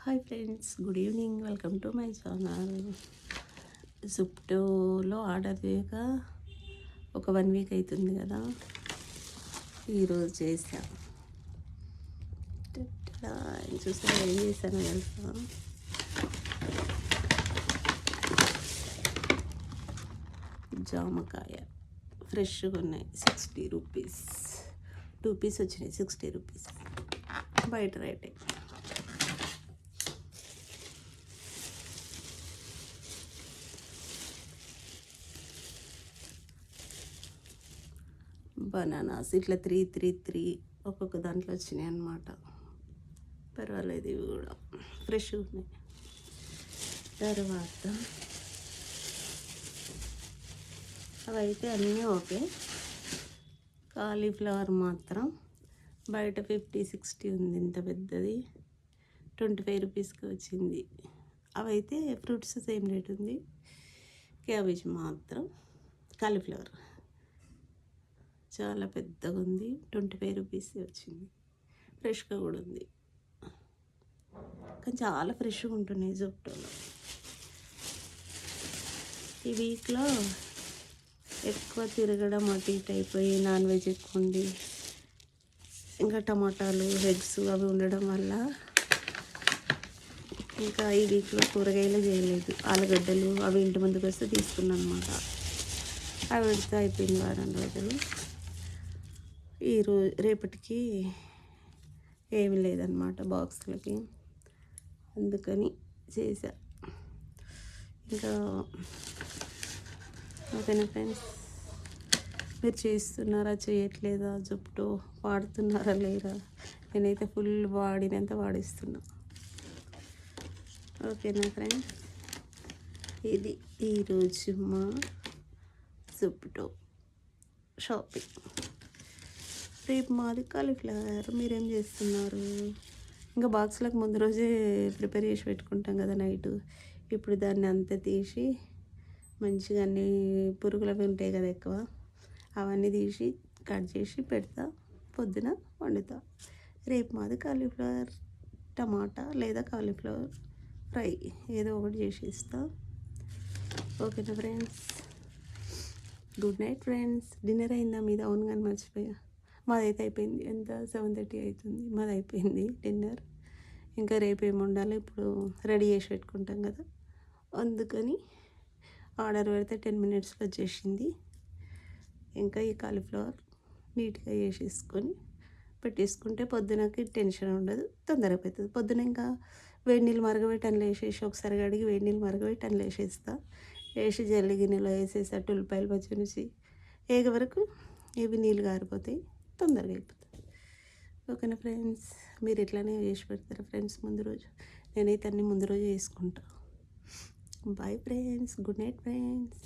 Hi friends, good evening. Welcome to my channel. జుప్టోలో ఆర్డర్ చేయక ఒక 1 వీక్ అవుతుంది కదా. ఈరోజు చేసా. చూసా ఏం చేశానో తెలుసా? జామకాయ ఫ్రెష్గా ఉన్నాయి, 60 రూపీస్. 2 పీస్ వచ్చినాయి, 60 రూపీస్. బయట రేటే. బనానాస్ ఇట్లా 3 ఒక్కొక్క దాంట్లో వచ్చినాయి అన్నమాట. పర్వాలేదు, ఇవి కూడా ఫ్రెష్గా ఉన్నాయి. తర్వాత అవైతే అన్నీ ఓకే. కాలీఫ్లవర్ మాత్రం బయట 50-60 ఉంది, ఇంత పెద్దది 25 రూపీస్కి వచ్చింది. అవైతే ఫ్రూట్స్ సేమ్ రేట్ ఉంది. క్యాబేజ్ మాత్రం కాలీఫ్లవర్ చాలా పెద్దగా ఉంది, 25 రూపీస్ వచ్చింది. ఫ్రెష్గా కూడా ఉంది, కానీ చాలా ఫ్రెష్గా ఉంటున్నాయి జుప్టోలో. ఈ వీక్లో ఎక్కువ తిరగడం అటు ఇటు అయిపోయి నాన్ వెజ్ ఎక్కువ ఉంది, ఇంకా టమాటాలు ఎగ్స్ అవి ఉండడం వల్ల ఇంకా ఈ వీక్లో కూరగాయలు చేయలేదు. ఆలుగడ్డలు అవి ఇంటి ముందుకు వస్తే తీసుకున్నాను అనమాట. అవి పెడితే అయిపోయింది వారం రోజులు. రేపటికి ఏమి లేదన్నమాట బాక్స్లకి, అందుకని చేసా. ఇంకా ఓకేనా ఫ్రెండ్స్, మీరు చేస్తున్నారా చేయట్లేదా? జుప్టో వాడుతున్నారా లేరా? నేనైతే ఫుల్ వాడినంత వాడిస్తున్నా. ఓకేనా ఫ్రెండ్స్, ఇది ఈరోజు మా జుప్టో షాపింగ్. రేపు మాది కాలీఫ్లవర్. మీరేం చేస్తున్నారు? ఇంకా బాక్స్లకు ముందు రోజే ప్రిపేర్ చేసి పెట్టుకుంటాం కదా నైట్. ఇప్పుడు దాన్ని అంతా తీసి మంచిగా అన్ని పురుగులు అవి ఉంటాయి కదా ఎక్కువ, అవన్నీ తీసి కట్ చేసి పెడతా, పొద్దున వండుతా. రేపు మాది కాలీఫ్లవర్ టమాటా లేదా కాలీఫ్లవర్ ఫ్రై ఏదో ఒకటి చేసి ఇస్తా. ఓకేనా friends, good night friends. Dinner అయిందా మీద? అవును, కానీ మర్చిపోయా. మాదైతే అయిపోయింది. ఎంత 7:30 అవుతుంది, మాది అయిపోయింది డిన్నర్. ఇంకా రేపు ఏమి ఉండాలి, ఇప్పుడు రెడీ చేసి పెట్టుకుంటాం కదా, అందుకని ఆర్డర్ పెడితే 10 మినిట్స్లో వచ్చేసింది. ఇంకా ఈ కాలీఫ్లవర్ నీట్గా చేసేసుకొని పెట్టేసుకుంటే పొద్దునకి టెన్షన్ ఉండదు, తొందరగా అవుతుంది. పొద్దున ఇంకా వేడి నీళ్ళు మరగబెట్టి అందులో వేసేసి ఒకసారి కడిగి వేడి నీళ్ళు మరగబెట్టి అందులో వేసేస్తా. వేసి జల్లి గిన్నెలో వేసేసి అటు ఉల్లిపాయలు పచ్చిమిర్చి ఏగ వరకు ఇవి నీళ్ళు గారిపోతాయి, తొందరగా అయిపోతుంది. ఓకేనా ఫ్రెండ్స్, మీరు ఇట్లానే చేసి పెడతారా ఫ్రెండ్స్ ముందు రోజు? నేనైతే అన్నీ ముందు రోజు వేసుకుంటా. Bye friends, good night friends.